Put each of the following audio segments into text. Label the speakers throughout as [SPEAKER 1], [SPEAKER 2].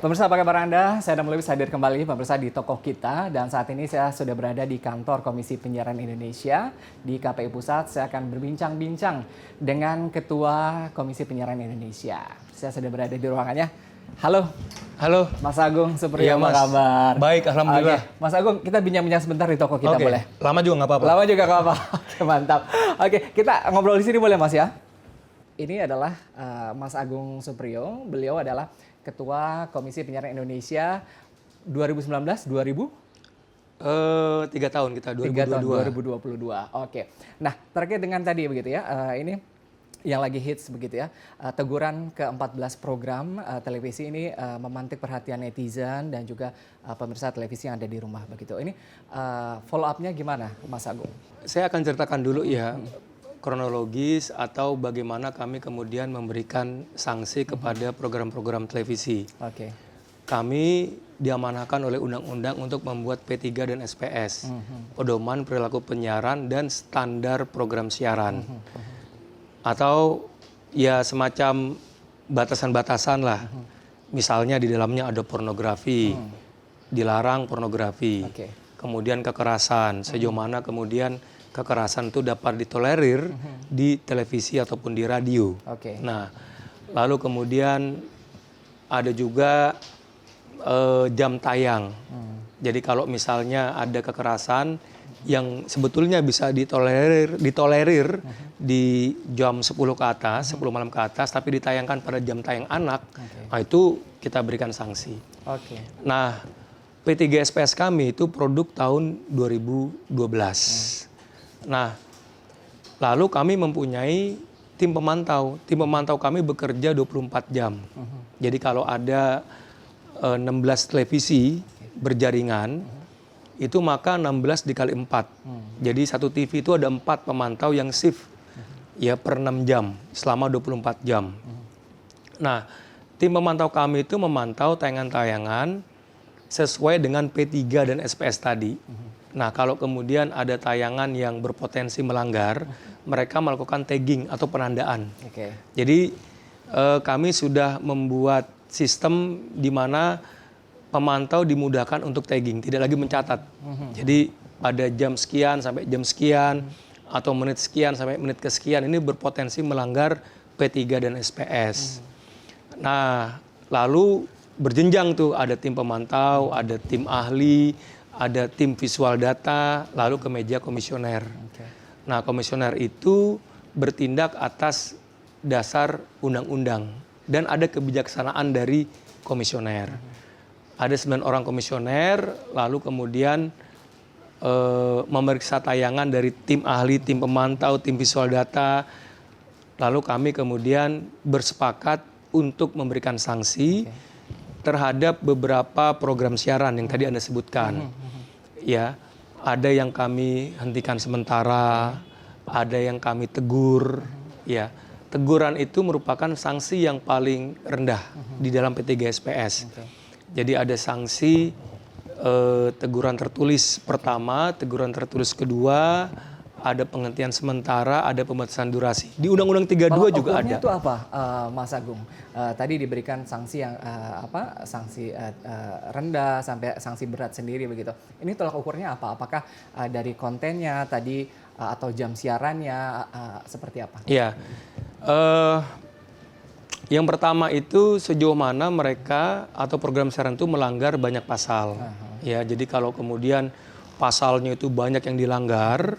[SPEAKER 1] Pemirsa, apa kabar Anda? Saya Adam Lewis hadir kembali pemirsa di toko kita, dan saat ini saya sudah berada di kantor Komisi Penyiaran Indonesia di KPI Pusat. Saya akan berbincang-bincang dengan Ketua Komisi Penyiaran Indonesia. Saya sudah berada di ruangannya. Halo.
[SPEAKER 2] Halo.
[SPEAKER 1] Mas Agung Supriyo,
[SPEAKER 2] Iya, Mas.
[SPEAKER 1] apa kabar?
[SPEAKER 2] Baik, alhamdulillah.
[SPEAKER 1] Oke. Mas Agung, kita bincang-bincang sebentar di toko kita, boleh?
[SPEAKER 2] Lama juga nggak apa-apa.
[SPEAKER 1] Lama juga nggak apa-apa. Oke, mantap. Oke, kita ngobrol di sini boleh, Mas ya? Ini adalah Mas Agung Supriyo. Beliau adalah Ketua Komisi Penyiaran Indonesia 2019-2000?
[SPEAKER 2] 3 tahun kita, 2022.
[SPEAKER 1] 2022. Oke. Nah, terkait dengan tadi begitu ya, ini yang lagi hits begitu ya, teguran ke-14 program televisi ini memantik perhatian netizen dan juga pemirsa televisi yang ada di rumah begitu. Ini follow up-nya gimana, Mas Agung?
[SPEAKER 2] Saya akan ceritakan dulu ya, kronologis atau bagaimana kami kemudian memberikan sanksi kepada program-program televisi.
[SPEAKER 1] Oke.
[SPEAKER 2] Kami diamanahkan oleh undang-undang untuk membuat P3 dan SPS, pedoman perilaku penyiaran dan standar program siaran. Atau ya semacam batasan-batasan lah. Misalnya di dalamnya ada pornografi, dilarang pornografi. Kemudian kekerasan, sejauh mana kemudian kekerasan itu dapat ditolerir di televisi ataupun di radio. Nah, lalu kemudian ada juga jam tayang. Jadi kalau misalnya ada kekerasan yang sebetulnya bisa ditolerir di jam 10 ke atas, 10 malam ke atas, tapi ditayangkan pada jam tayang anak, nah itu kita berikan sanksi. Nah, P3 SPS kami itu produk tahun 2012. Nah, lalu kami mempunyai tim pemantau. Tim pemantau kami bekerja 24 jam. Jadi kalau ada 16 televisi berjaringan, itu maka 16 dikali 4. Jadi satu TV itu ada 4 pemantau yang shift ya per 6 jam selama 24 jam. Nah, tim pemantau kami itu memantau tayangan-tayangan sesuai dengan P3 dan SPS tadi. Nah, kalau kemudian ada tayangan yang berpotensi melanggar, mereka melakukan tagging atau penandaan. Jadi kami sudah membuat sistem di mana pemantau dimudahkan untuk tagging, tidak lagi mencatat. Jadi pada jam sekian sampai jam sekian, atau menit sekian sampai menit kesekian, ini berpotensi melanggar P3 dan SPS. Nah, lalu berjenjang tuh, ada tim pemantau, ada tim ahli, ada tim visual data, lalu ke meja komisioner. Nah, komisioner itu bertindak atas dasar undang-undang dan ada kebijaksanaan dari komisioner. Ada 9 orang komisioner, lalu kemudian memeriksa tayangan dari tim ahli, tim pemantau, tim visual data. Lalu kami kemudian bersepakat untuk memberikan sanksi terhadap beberapa program siaran yang tadi Anda sebutkan. Ya, ada yang kami hentikan sementara, ada yang kami tegur. Ya, teguran itu merupakan sanksi yang paling rendah di dalam P3 SPS. Jadi ada sanksi teguran tertulis pertama, teguran tertulis kedua, ada penghentian sementara, ada pembatasan durasi. Di Undang-Undang 32 juga ada.
[SPEAKER 1] Itu apa, Mas Agung? Tadi diberikan sanksi yang sanksi rendah sampai sanksi berat sendiri begitu. Ini tolak ukurnya apa? Apakah dari kontennya tadi atau jam siarannya seperti apa?
[SPEAKER 2] Iya. Yang pertama itu sejauh mana mereka atau program siaran itu melanggar banyak pasal. Ya, jadi kalau kemudian pasalnya itu banyak yang dilanggar,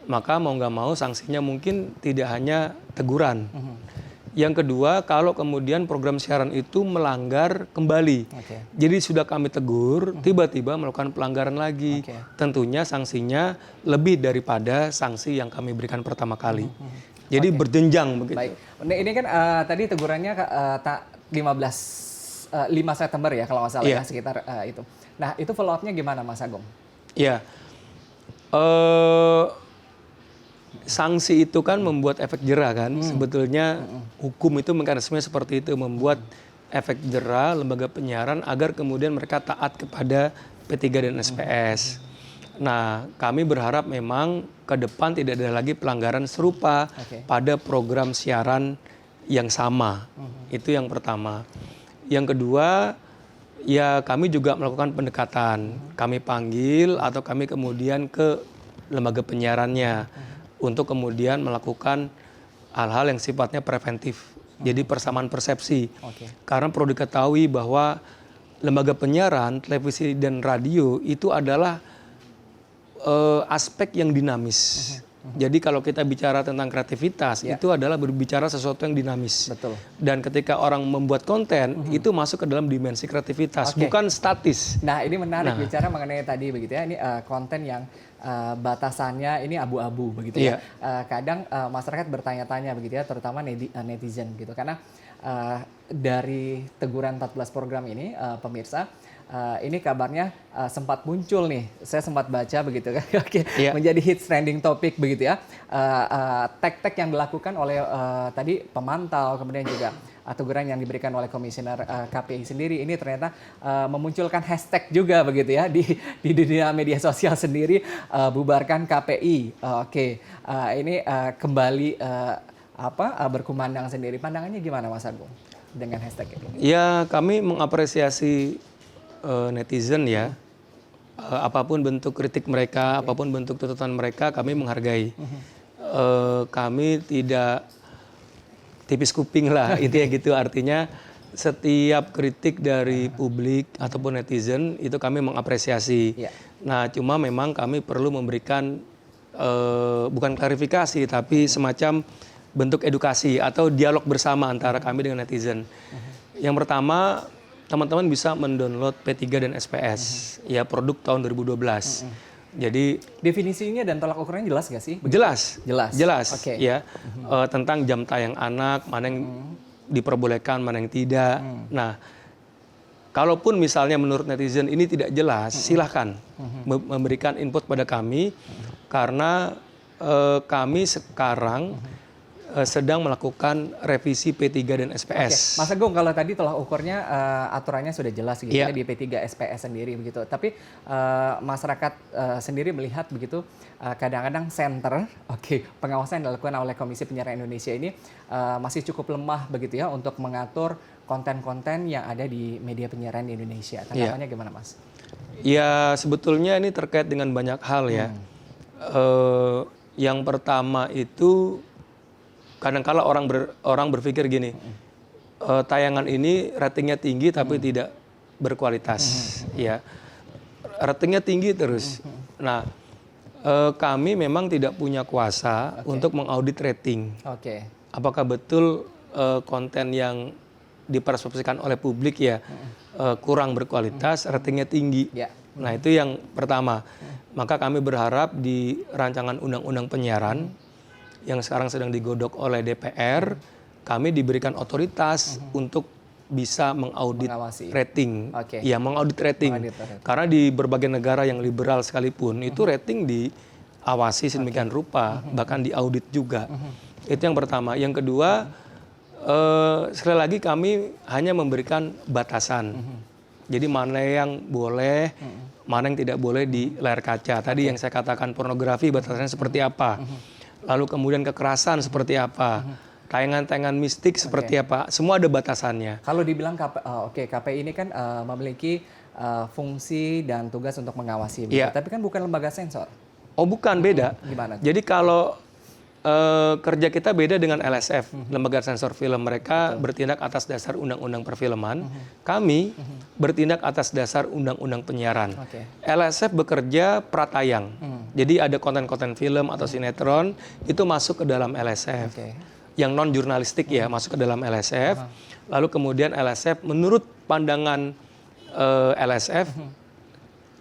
[SPEAKER 2] maka mau nggak mau sanksinya mungkin tidak hanya teguran. Yang kedua, kalau kemudian program siaran itu melanggar kembali. Jadi sudah kami tegur, tiba-tiba melakukan pelanggaran lagi. Tentunya sanksinya lebih daripada sanksi yang kami berikan pertama kali. Jadi berjenjang begitu.
[SPEAKER 1] Baik. Ini kan tadi tegurannya 5 September ya kalau nggak salah ya, sekitar itu. Nah, itu follow up-nya gimana, Mas Agung?
[SPEAKER 2] Iya. Sanksi itu kan membuat efek jera kan. Sebetulnya hukum itu mekanismenya seperti itu, membuat efek jera lembaga penyiaran agar kemudian mereka taat kepada P3 dan SPS. Nah, kami berharap memang ke depan tidak ada lagi pelanggaran serupa pada program siaran yang sama. Itu yang pertama. Yang kedua, Ya, kami juga melakukan pendekatan. Kami panggil atau kami kemudian ke lembaga penyiarannya untuk kemudian melakukan hal-hal yang sifatnya preventif. Jadi persamaan persepsi.
[SPEAKER 1] Oke.
[SPEAKER 2] Karena perlu diketahui bahwa lembaga penyiaran, televisi dan radio itu adalah aspek yang dinamis. Jadi kalau kita bicara tentang kreativitas, itu adalah berbicara sesuatu yang dinamis.
[SPEAKER 1] Betul.
[SPEAKER 2] Dan ketika orang membuat konten, itu masuk ke dalam dimensi kreativitas, bukan statis.
[SPEAKER 1] Nah, ini menarik bicara mengenai tadi begitu ya. Ini konten yang batasannya ini abu-abu begitu ya. Kadang masyarakat bertanya-tanya begitu ya, terutama netizen gitu. Karena dari teguran 14 program ini, pemirsa, ini kabarnya sempat muncul nih, saya sempat baca begitu kan, menjadi hits trending topic begitu ya. Tag-tag yang dilakukan oleh tadi pemantau, kemudian juga teguran yang diberikan oleh komisioner KPI sendiri, ini ternyata memunculkan hashtag juga begitu ya di dunia media sosial sendiri, bubarkan KPI. Ini kembali berkumandang sendiri. Pandangannya gimana Mas Agung dengan hashtag ini?
[SPEAKER 2] Ya, kami mengapresiasi netizen ya, apapun bentuk kritik mereka, apapun bentuk tuntutan mereka, kami menghargai. Kami tidak tipis kuping lah, intinya gitu. Artinya setiap kritik dari publik ataupun netizen itu kami mengapresiasi. Nah, cuma memang kami perlu memberikan bukan klarifikasi, tapi semacam bentuk edukasi atau dialog bersama antara kami dengan netizen. Yang pertama, teman-teman bisa mendownload P3 dan SPS, ya produk tahun 2012. Jadi
[SPEAKER 1] definisinya dan tolak ukurnya jelas nggak sih?
[SPEAKER 2] Jelas.
[SPEAKER 1] Oke.
[SPEAKER 2] Ya, tentang jam tayang anak, mana yang diperbolehkan, mana yang tidak. Nah, kalaupun misalnya menurut netizen ini tidak jelas, silahkan memberikan input pada kami, karena kami sekarang sedang melakukan revisi P3 dan SPS.
[SPEAKER 1] Mas Agung, kalau tadi tolak ukurnya aturannya sudah jelas gitu ya di P3 SPS sendiri begitu. Tapi masyarakat sendiri melihat begitu kadang-kadang pengawasan yang dilakukan oleh Komisi Penyiaran Indonesia ini masih cukup lemah begitu ya untuk mengatur konten-konten yang ada di media penyiaran di Indonesia. Tanggapannya gimana, Mas?
[SPEAKER 2] Ya, sebetulnya ini terkait dengan banyak hal ya. Yang pertama itu kadang-kala orang berpikir gini, tayangan ini ratingnya tinggi tapi tidak berkualitas, ya. Ratingnya tinggi terus. Nah, kami memang tidak punya kuasa untuk mengaudit rating. Apakah betul konten yang dipersepsikan oleh publik ya kurang berkualitas, ratingnya tinggi. Nah, itu yang pertama. Maka kami berharap di rancangan undang-undang penyiaran yang sekarang sedang digodok oleh DPR, kami diberikan otoritas untuk bisa mengaudit rating. Ya, mengaudit rating. Karena di berbagai negara yang liberal sekalipun, itu rating diawasi sedemikian rupa, bahkan diaudit juga. Itu yang pertama. Yang kedua, sekali lagi kami hanya memberikan batasan. Jadi mana yang boleh, mana yang tidak boleh di layar kaca. Tadi yang saya katakan pornografi, batasannya seperti apa. Lalu kemudian kekerasan seperti apa, tayangan-tayangan mistik seperti apa, semua ada batasannya.
[SPEAKER 1] Kalau dibilang KPI ini kan memiliki fungsi dan tugas untuk mengawasi, tapi kan bukan lembaga sensor.
[SPEAKER 2] Oh bukan, beda.
[SPEAKER 1] Gimana?
[SPEAKER 2] Jadi kalau kerja kita beda dengan LSF, lembaga sensor film. Mereka bertindak atas dasar undang-undang perfilman, kami bertindak atas dasar undang-undang penyiaran. LSF bekerja pratayang, jadi ada konten-konten film atau sinetron itu masuk ke dalam LSF. Yang non jurnalistik ya masuk ke dalam LSF. Lalu kemudian LSF menurut pandangan LSF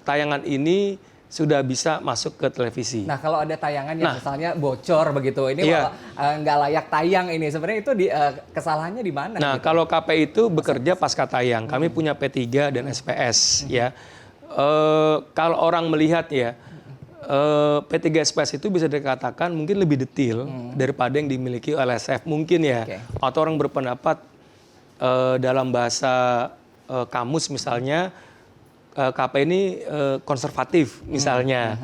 [SPEAKER 2] tayangan ini sudah bisa masuk ke televisi.
[SPEAKER 1] Nah, kalau ada tayangan yang misalnya bocor begitu, ini nggak layak tayang ini, sebenarnya itu kesalahannya di mana?
[SPEAKER 2] Nah,
[SPEAKER 1] gitu?
[SPEAKER 2] kalau KPI itu bekerja pasca tayang, kami punya P3 dan SPS, ya. Kalau orang melihat ya, P3 SPS itu bisa dikatakan mungkin lebih detail daripada yang dimiliki LSF, mungkin ya. Atau orang berpendapat dalam bahasa kamus misalnya, KPI ini konservatif misalnya.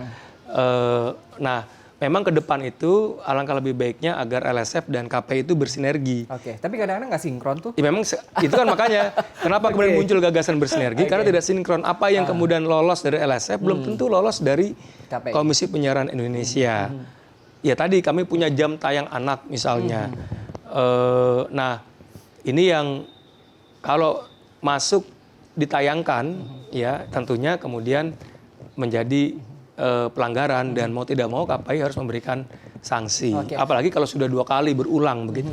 [SPEAKER 2] Nah, memang ke depan itu alangkah lebih baiknya agar LSF dan KPI itu bersinergi.
[SPEAKER 1] Oke, tapi kadang-kadang nggak sinkron tuh.
[SPEAKER 2] Ya, memang itu kan makanya kenapa kemudian muncul gagasan bersinergi, karena tidak sinkron. Apa yang kemudian lolos dari LSF belum tentu lolos dari
[SPEAKER 1] KPI.
[SPEAKER 2] Komisi Penyiaran Indonesia. Ya tadi kami punya jam tayang anak misalnya. Nah ini yang kalau masuk ditayangkan ya tentunya kemudian menjadi pelanggaran dan mau tidak mau KPI harus memberikan sanksi. Apalagi kalau sudah 2 kali berulang begitu.